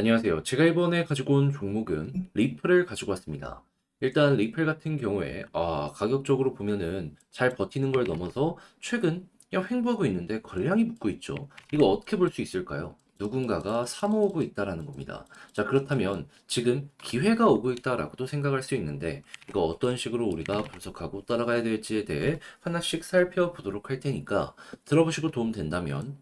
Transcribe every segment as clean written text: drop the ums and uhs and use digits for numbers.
안녕하세요. 제가 이번에 가지고 온 종목은 리플을 가지고 왔습니다. 일단 리플 같은 경우에 가격적으로 보면은 잘 버티는 걸 넘어서 최근 그냥 횡보하고 있는데 거래량이 붙고 있죠. 이거 어떻게 볼 수 있을까요? 누군가가 사모으고 있다라는 겁니다. 자, 그렇다면 지금 기회가 오고 있다라고도 생각할 수 있는데 이거 어떤 식으로 우리가 분석하고 따라가야 될지에 대해 하나씩 살펴보도록 할 테니까 들어보시고 도움 된다면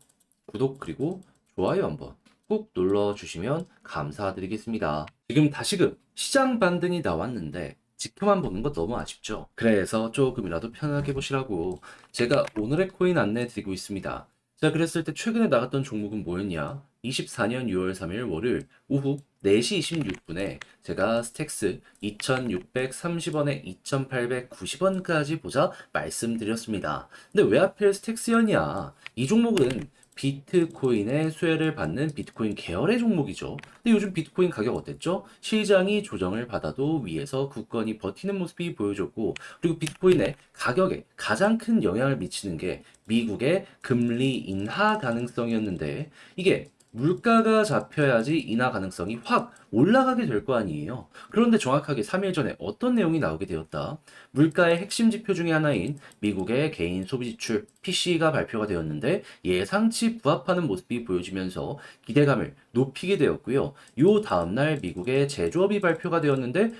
구독 그리고 좋아요 한번 꼭 눌러주시면 감사드리겠습니다. 지금 다시금 시장 반등이 나왔는데 지켜만 보는 거 너무 아쉽죠? 그래서 조금이라도 편하게 보시라고 제가 오늘의 코인 안내 드리고 있습니다. 자, 그랬을 때 최근에 나갔던 종목은 뭐였냐? 24년 6월 3일 월요일 오후 4시 26분에 제가 스택스 2,630원에 2,890원까지 보자 말씀드렸습니다. 근데 왜 하필 스택스였냐? 이 종목은 비트코인의 수혜를 받는 비트코인 계열의 종목이죠. 근데 요즘 비트코인 가격 어땠죠? 시장이 조정을 받아도 위에서 굳건히 버티는 모습이 보여줬고, 그리고 비트코인의 가격에 가장 큰 영향을 미치는 게 미국의 금리 인하 가능성이었는데, 이게 물가가 잡혀야지 인하 가능성이 확 올라가게 될 거 아니에요. 그런데 정확하게 3일 전에 어떤 내용이 나오게 되었다. 물가의 핵심 지표 중에 하나인 미국의 개인 소비 지출 PC가 발표가 되었는데 예상치 부합하는 모습이 보여지면서 기대감을 높이게 되었고요. 요 다음날 미국의 제조업이 발표가 되었는데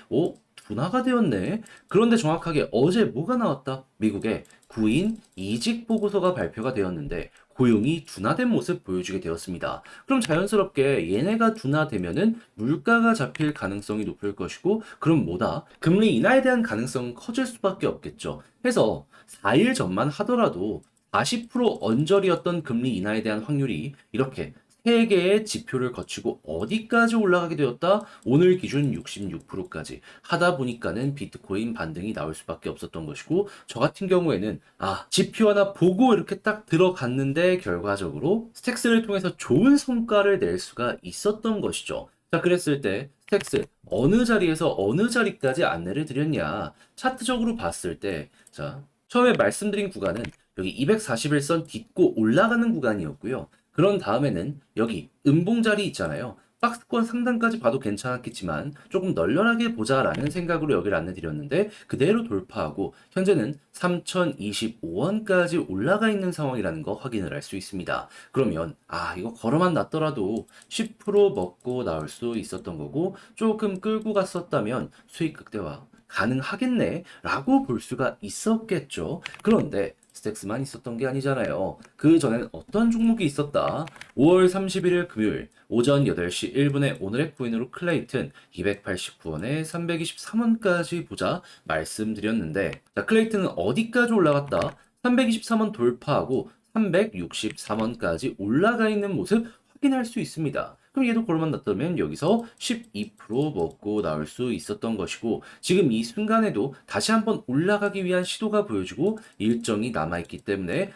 둔화가 되었네. 그런데 정확하게 어제 뭐가 나왔다? 미국의 구인 이직 보고서가 발표가 되었는데 고용이 둔화된 모습 보여주게 되었습니다. 그럼 자연스럽게 얘네가 둔화되면은 물가가 잡힐 가능성이 높을 것이고, 그럼 뭐다? 금리 인하에 대한 가능성은 커질 수밖에 없겠죠. 해서 4일 전만 하더라도 40% 언저리였던 금리 인하에 대한 확률이 이렇게 3개의 지표를 거치고 어디까지 올라가게 되었다? 오늘 기준 66%까지 하다 보니까는 비트코인 반등이 나올 수밖에 없었던 것이고, 저 같은 경우에는 지표 하나 보고 이렇게 딱 들어갔는데 결과적으로 스택스를 통해서 좋은 성과를 낼 수가 있었던 것이죠. 자, 그랬을 때 스택스 어느 자리에서 어느 자리까지 안내를 드렸냐? 차트적으로 봤을 때, 자, 처음에 말씀드린 구간은 여기 241선 딛고 올라가는 구간이었고요. 그런 다음에는 여기 음봉 자리 있잖아요. 박스권 상단까지 봐도 괜찮았겠지만 조금 널널하게 보자라는 생각으로 여기를 안내드렸는데 그대로 돌파하고 현재는 3,025원까지 올라가 있는 상황이라는 거 확인을 할 수 있습니다. 그러면 이거 걸어만 놨더라도 10% 먹고 나올 수 있었던 거고 조금 끌고 갔었다면 수익 극대화 가능하겠네 라고 볼 수가 있었겠죠. 그런데 스택스만 있었던 게 아니잖아요. 그 전엔 어떤 종목이 있었다? 5월 31일 금요일 오전 8시 1분에 오늘의 코인으로 클레이튼 289원에 323원까지 보자 말씀드렸는데, 자, 클레이튼은 어디까지 올라갔다? 323원 돌파하고 363원까지 올라가 있는 모습 확인할 수 있습니다. 그럼 얘도 골만 났다면 여기서 12% 먹고 나올 수 있었던 것이고, 지금 이 순간에도 다시 한번 올라가기 위한 시도가 보여지고 일정이 남아있기 때문에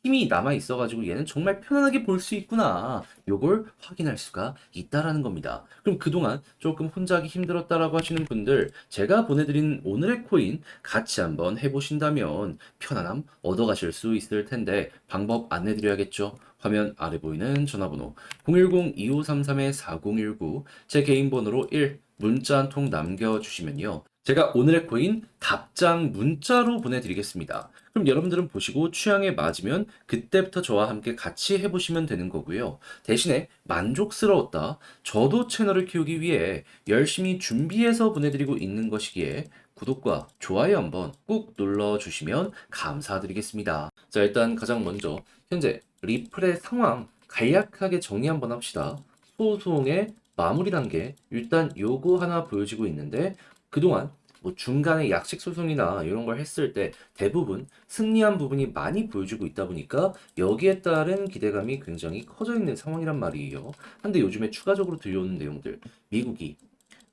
힘이 남아있어가지고 얘는 정말 편안하게 볼 수 있구나, 요걸 확인할 수가 있다라는 겁니다. 그럼 그동안 조금 혼자 하기 힘들었다라고 하시는 분들, 제가 보내드린 오늘의 코인 같이 한번 해보신다면 편안함 얻어가실 수 있을 텐데 방법 안내드려야겠죠. 화면 아래 보이는 전화번호 010-2533-4019, 제 개인 번호로 1 문자 한 통 남겨주시면요, 제가 오늘의 코인 답장 문자로 보내드리겠습니다. 그럼 여러분들은 보시고 취향에 맞으면 그때부터 저와 함께 같이 해보시면 되는 거고요. 대신에 만족스러웠다, 저도 채널을 키우기 위해 열심히 준비해서 보내드리고 있는 것이기에 구독과 좋아요 한번 꾹 눌러주시면 감사드리겠습니다. 자, 일단 가장 먼저 현재 리플의 상황 간략하게 정리 한번 합시다. 소송의 마무리 단계, 일단 요거 하나 보여지고 있는데 그동안 뭐 중간에 약식 소송이나 이런 걸 했을 때 대부분 승리한 부분이 많이 보여주고 있다 보니까 여기에 따른 기대감이 굉장히 커져 있는 상황이란 말이에요. 근데 요즘에 추가적으로 들려오는 내용들, 미국이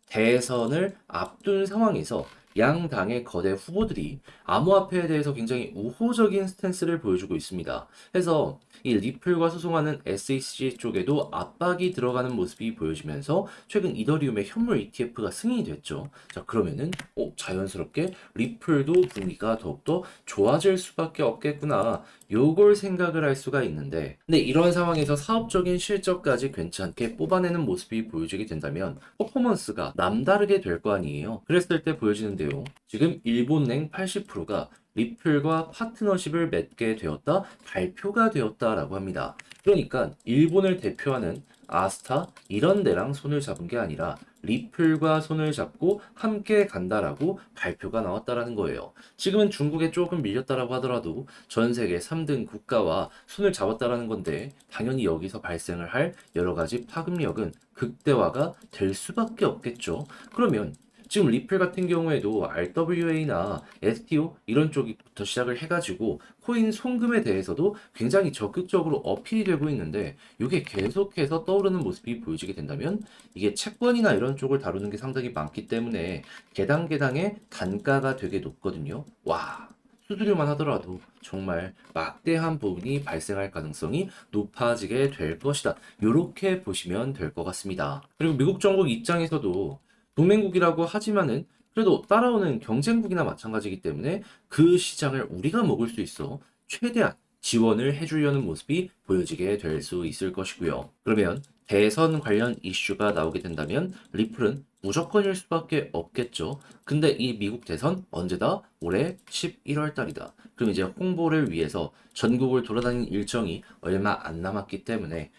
대선을 앞둔 상황에서 양당의 거대 후보들이 암호화폐에 대해서 굉장히 우호적인 스탠스를 보여주고 있습니다. 해서 이 리플과 소송하는 SEC 쪽에도 압박이 들어가는 모습이 보여지면서 최근 이더리움의 현물 ETF가 승인이 됐죠. 자, 그러면은 자연스럽게 리플도 분위기가 더욱더 좋아질 수밖에 없겠구나. 요걸 생각을 할 수가 있는데, 근데 이런 상황에서 사업적인 실적까지 괜찮게 뽑아내는 모습이 보여지게 된다면 퍼포먼스가 남다르게 될 거 아니에요. 그랬을 때 보여지는데요. 지금 일본냉 80%가 리플과 파트너십을 맺게 되었다, 발표가 되었다라고 합니다. 그러니까 일본을 대표하는 아스타 이런 데랑 손을 잡은 게 아니라 리플과 손을 잡고 함께 간다라고 발표가 나왔다라는 거예요. 지금은 중국에 조금 밀렸다라고 하더라도 전 세계 3등 국가와 손을 잡았다라는 건데 당연히 여기서 발생을 할 여러 가지 파급력은 극대화가 될 수밖에 없겠죠. 그러면 지금 리플 같은 경우에도 RWA나 STO 이런 쪽부터 시작을 해가지고 코인 송금에 대해서도 굉장히 적극적으로 어필이 되고 있는데 이게 계속해서 떠오르는 모습이 보여지게 된다면 이게 채권이나 이런 쪽을 다루는 게 상당히 많기 때문에 개당 개당의 단가가 되게 높거든요. 와. 수수료만 하더라도 정말 막대한 부분이 발생할 가능성이 높아지게 될 것이다. 이렇게 보시면 될 것 같습니다. 그리고 미국 정부 입장에서도 동맹국이라고 하지만은 그래도 따라오는 경쟁국이나 마찬가지이기 때문에 그 시장을 우리가 먹을 수 있어 최대한 지원을 해주려는 모습이 보여지게 될 수 있을 것이고요. 그러면 대선 관련 이슈가 나오게 된다면 리플은 무조건일 수밖에 없겠죠. 근데 이 미국 대선 언제다? 올해 11월 달이다. 그럼 이제 홍보를 위해서 전국을 돌아다니는 일정이 얼마 안 남았기 때문에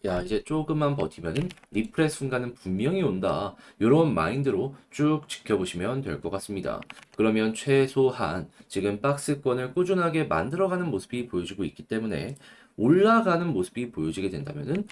야 이제 조금만 버티면은 리플의 순간은 분명히 온다. 이런 마인드로 쭉 지켜보시면 될 것 같습니다. 그러면 최소한 지금 박스권을 꾸준하게 만들어가는 모습이 보여지고 있기 때문에 올라가는 모습이 보여지게 된다면은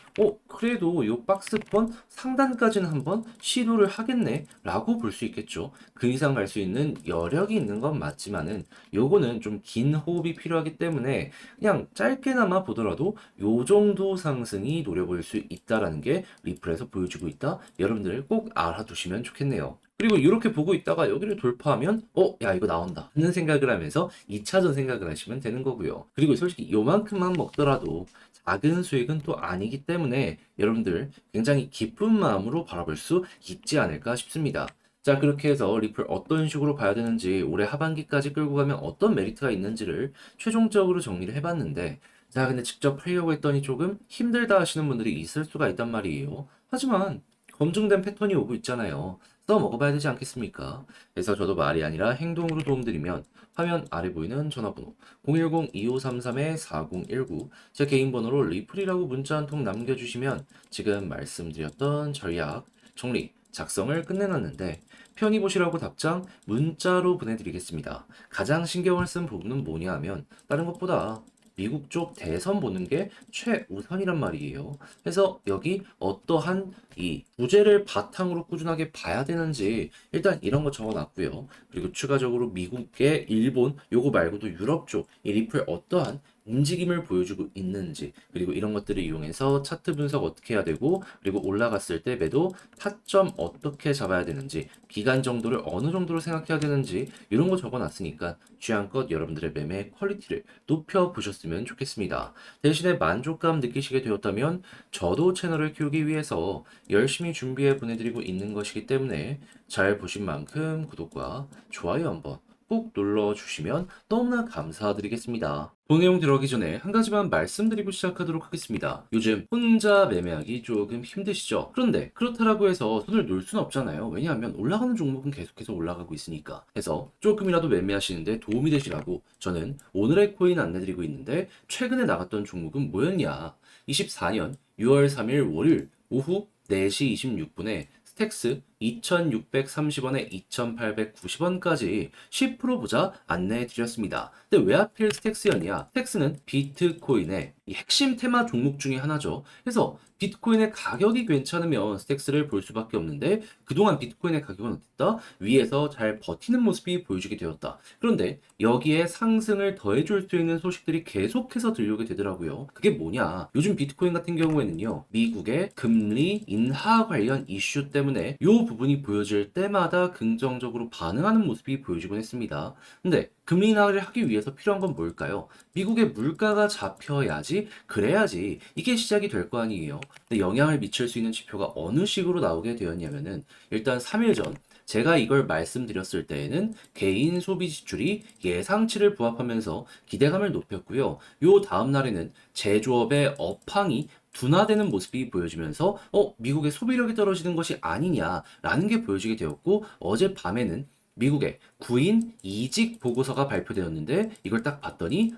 그래도 이 박스권 상단까지는 한번 시도를 하겠네 라고 볼 수 있겠죠. 그 이상 갈 수 있는 여력이 있는 건 맞지만은 요거는 좀 긴 호흡이 필요하기 때문에 그냥 짧게나마 보더라도 요 정도 상승이 노려볼 수 있다라는 게 리플에서 보여주고 있다. 여러분들 꼭 알아두시면 좋겠네요. 그리고 이렇게 보고 있다가 여기를 돌파하면 야 이거 나온다 하는 생각을 하면서 2차전 생각을 하시면 되는 거고요. 그리고 솔직히 요만큼만 먹더라도 작은 수익은 또 아니기 때문에 여러분들 굉장히 기쁜 마음으로 바라볼 수 있지 않을까 싶습니다. 자, 그렇게 해서 리플 어떤 식으로 봐야 되는지 올해 하반기까지 끌고 가면 어떤 메리트가 있는지를 최종적으로 정리를 해봤는데 자, 근데 직접 하려고 했더니 조금 힘들다 하시는 분들이 있을 수가 있단 말이에요. 하지만 검증된 패턴이 오고 있잖아요. 써 먹어봐야 되지 않겠습니까? 그래서 저도 말이 아니라 행동으로 도움드리면 화면 아래 보이는 전화번호 010-2533-4019 제 개인 번호로 리플이라고 문자 한 통 남겨주시면 지금 말씀드렸던 전략, 정리, 작성을 끝내놨는데 편히 보시라고 답장 문자로 보내드리겠습니다. 가장 신경을 쓴 부분은 뭐냐 하면 다른 것보다 미국 쪽 대선 보는 게 최우선이란 말이에요. 그래서 여기 어떠한 이 부제를 바탕으로 꾸준하게 봐야 되는지 일단 이런 거 적어놨고요. 그리고 추가적으로 미국의 일본 요거 말고도 유럽 쪽 이 리플 어떠한 움직임을 보여주고 있는지 그리고 이런 것들을 이용해서 차트 분석 어떻게 해야 되고 그리고 올라갔을 때 매도 타점 어떻게 잡아야 되는지 기간 정도를 어느 정도로 생각해야 되는지 이런 거 적어놨으니까 취향껏 여러분들의 매매 퀄리티를 높여보셨으면 좋겠습니다. 대신에 만족감 느끼시게 되었다면 저도 채널을 키우기 위해서 열심히 준비해 보내드리고 있는 것이기 때문에 잘 보신 만큼 구독과 좋아요 한번 꼭 눌러주시면 너무나 감사드리겠습니다. 본 내용 들어가기 전에 한 가지만 말씀드리고 시작하도록 하겠습니다. 요즘 혼자 매매하기 조금 힘드시죠? 그런데 그렇다라고 해서 손을 놓을 수는 없잖아요. 왜냐하면 올라가는 종목은 계속해서 올라가고 있으니까. 해서 조금이라도 매매하시는데 도움이 되시라고 저는 오늘의 코인 안내드리고 있는데 최근에 나갔던 종목은 뭐였냐? 24년 6월 3일 월요일 오후 4시 26분에 스택스 2,630원에 2,890원까지 10% 보자 안내해 드렸습니다. 근데 왜 하필 스택스였냐? 스택스는 비트코인의 이 핵심 테마 종목 중에 하나죠. 그래서 비트코인의 가격이 괜찮으면 스택스를 볼 수밖에 없는데 그동안 비트코인의 가격은 어땠다? 위에서 잘 버티는 모습이 보여주게 되었다. 그런데 여기에 상승을 더해줄 수 있는 소식들이 계속해서 들려오게 되더라고요. 그게 뭐냐? 요즘 비트코인 같은 경우에는요, 미국의 금리 인하 관련 이슈 때문에 이 부분이 보여질 때마다 긍정적으로 반응하는 모습이 보여지곤 했습니다. 근데 금리 인하를 하기 위해서 필요한 건 뭘까요? 미국의 물가가 잡혀야지, 그래야지 이게 시작이 될 거 아니에요. 근데 영향을 미칠 수 있는 지표가 어느 식으로 나오게 되었냐면은 일단 3일 전 제가 이걸 말씀드렸을 때에는 개인 소비 지출이 예상치를 부합하면서 기대감을 높였고요. 요 다음 날에는 제조업의 업황이 둔화되는 모습이 보여지면서 미국의 소비력이 떨어지는 것이 아니냐라는 게 보여지게 되었고 어젯밤에는 미국의 구인 이직 보고서가 발표되었는데 이걸 딱 봤더니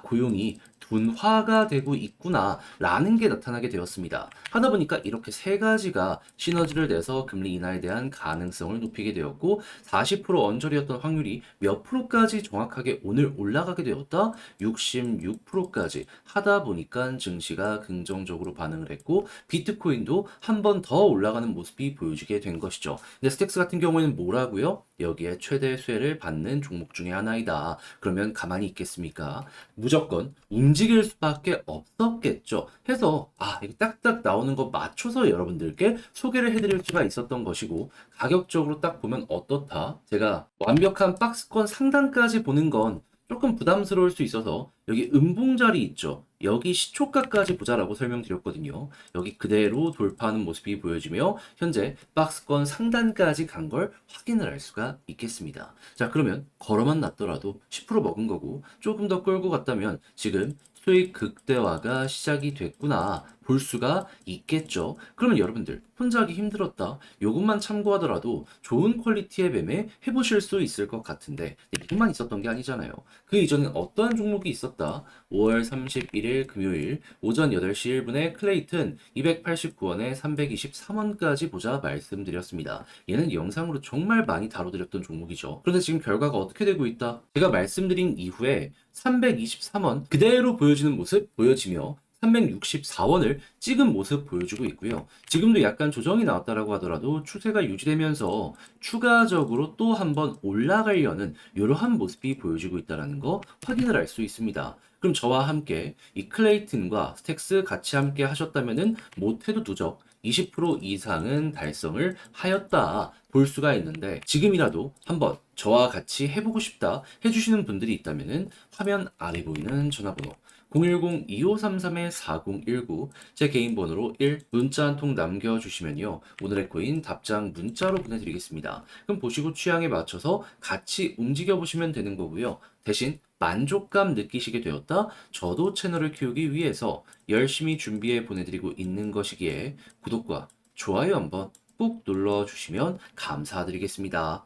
고용이 둔화가 되고 있구나라는 게 나타나게 되었습니다. 하다 보니까 이렇게 세 가지가 시너지를 내서 금리 인하에 대한 가능성을 높이게 되었고 40% 언저리였던 확률이 몇 프로까지 정확하게 오늘 올라가게 되었다? 66%까지 하다 보니까 증시가 긍정적으로 반응을 했고 비트코인도 한 번 더 올라가는 모습이 보여지게 된 것이죠. 근데 스택스 같은 경우에는 뭐라고요? 여기에 최대 수혜를 받는 종목 중에 하나이다. 그러면 가만히 있겠습니까? 무조건 움직일 수밖에 없었겠죠. 해서 이거 딱딱 나오는 거 맞춰서 여러분들께 소개를 해드릴 수가 있었던 것이고 가격적으로 딱 보면 어떻다? 제가 완벽한 박스권 상단까지 보는 건 조금 부담스러울 수 있어서 여기 음봉자리 있죠. 여기 시초가까지 보자라고 설명드렸거든요. 여기 그대로 돌파하는 모습이 보여지며 현재 박스권 상단까지 간 걸 확인을 할 수가 있겠습니다. 자, 그러면 걸어만 놨더라도 10% 먹은 거고 조금 더 끌고 갔다면 지금 수익 극대화가 시작이 됐구나 볼 수가 있겠죠. 그러면 여러분들 혼자 하기 힘들었다. 요것만 참고하더라도 좋은 퀄리티의 매매 해보실 수 있을 것 같은데 이것만 있었던 게 아니잖아요. 그 이전엔 어떠한 종목이 있었다. 5월 31일 금요일 오전 8시 1분에 클레이튼 289원에 323원까지 보자 말씀드렸습니다. 얘는 영상으로 정말 많이 다뤄드렸던 종목이죠. 그런데 지금 결과가 어떻게 되고 있다? 제가 말씀드린 이후에 323원 그대로 보여지는 모습 보여지며 364원을 찍은 모습 보여주고 있고요. 지금도 약간 조정이 나왔다라고 하더라도 추세가 유지되면서 추가적으로 또 한번 올라가려는 이러한 모습이 보여지고 있다는 거 확인을 할 수 있습니다. 그럼 저와 함께 이 클레이튼과 스택스 같이 함께 하셨다면은 못해도 누적 20% 이상은 달성을 하였다 볼 수가 있는데 지금이라도 한번 저와 같이 해보고 싶다 해주시는 분들이 있다면은 화면 아래 보이는 전화번호 010-2533-4019 제 개인 번호로 1 문자 한 통 남겨주시면요. 오늘의 코인 답장 문자로 보내드리겠습니다. 그럼 보시고 취향에 맞춰서 같이 움직여 보시면 되는 거고요. 대신 만족감 느끼시게 되었다? 저도 채널을 키우기 위해서 열심히 준비해 보내드리고 있는 것이기에 구독과 좋아요 한번 꾹 눌러주시면 감사드리겠습니다.